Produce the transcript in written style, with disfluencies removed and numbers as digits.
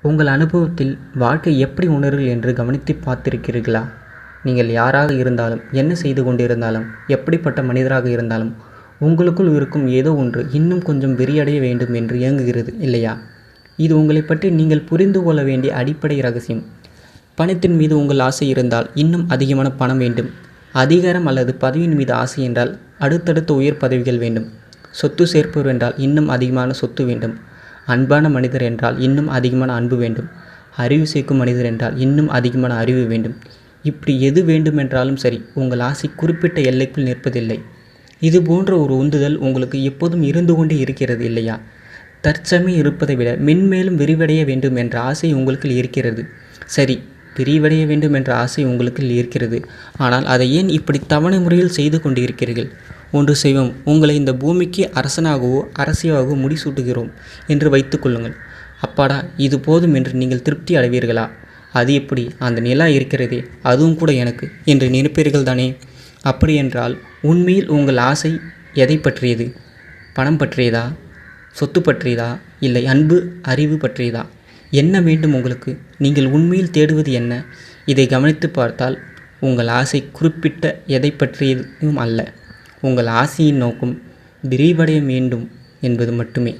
உங்கள் அனுபவத்தில் வாழ்க்கை எப்படி உணர்கள் என்று கவனித்து பார்த்திருக்கிறீர்களா? நீங்கள் யாராக இருந்தாலும், என்ன செய்து கொண்டிருந்தாலும், எப்படிப்பட்ட மனிதராக இருந்தாலும், உங்களுக்குள் இருக்கும் ஏதோ ஒன்று இன்னும் கொஞ்சம் விரியடைய வேண்டும் என்று இயங்குகிறது இல்லையா? இது உங்களை பற்றி நீங்கள் புரிந்து கொள்ள வேண்டிய அடிப்படை ரகசியம். பணத்தின் மீது உங்கள் ஆசை இருந்தால் இன்னும் அதிகமான பணம் வேண்டும். அதிகாரம் அல்லது பதவியின் மீது ஆசை என்றால் அடுத்தடுத்த உயர் பதவிகள் வேண்டும். சொத்து சேர்ப்பவர் என்றால் இன்னும் அதிகமான சொத்து வேண்டும். அன்பான மனிதர் என்றால் இன்னும் அதிகமான அன்பு வேண்டும். அறிவு சேர்க்கும் மனிதர் என்றால் இன்னும் அதிகமான அறிவு வேண்டும். இப்படி எது வேண்டுமென்றாலும் சரி, உங்கள் ஆசை குறிப்பிட்ட எல்லைக்குள் நிற்பதில்லை. இது போன்ற ஒரு உந்துதல் உங்களுக்கு எப்போதும் இருந்து கொண்டே இருக்கிறது இல்லையா? தற்சமயம் இருப்பதை விட மென்மேலும் விரிவடைய வேண்டும் என்ற ஆசை உங்களுக்கு இருக்கிறது. சரி, விரிவடைய வேண்டும் என்ற ஆசை உங்களுக்கு இருக்கிறது. ஆனால் அதை ஏன் இப்படி தவணை முறையில் செய்து கொண்டிருக்கிறீர்கள்? ஒன்று செய்வோம், உங்களை இந்த பூமிக்கு அரசனாகவோ அரசியாகவோ முடிசூட்டுகிறோம் என்று வைத்து கொள்ளுங்கள். அப்பாடா, இது போதும் என்று நீங்கள் திருப்தி அடைவீர்களா? அது எப்படி, அந்த நிலா இருக்கிறதே, அதுவும் கூட எனக்கு என்று நினைப்பீர்கள் தானே? அப்படியென்றால் உண்மையில் உங்கள் ஆசை எதை பற்றியது? பணம் பற்றியதா? சொத்து பற்றியதா? இல்லை அன்பு அறிவு பற்றியதா? என்ன வேண்டும் உங்களுக்கு? நீங்கள் உண்மையில் தேடுவது என்ன? இதை கவனித்து பார்த்தால் உங்கள் ஆசை குறிப்பிட்ட எதை பற்றியதும் அல்ல. உங்கள் ஆசையின் நோக்கம் விரிவடைய வேண்டும் என்பது மட்டுமே.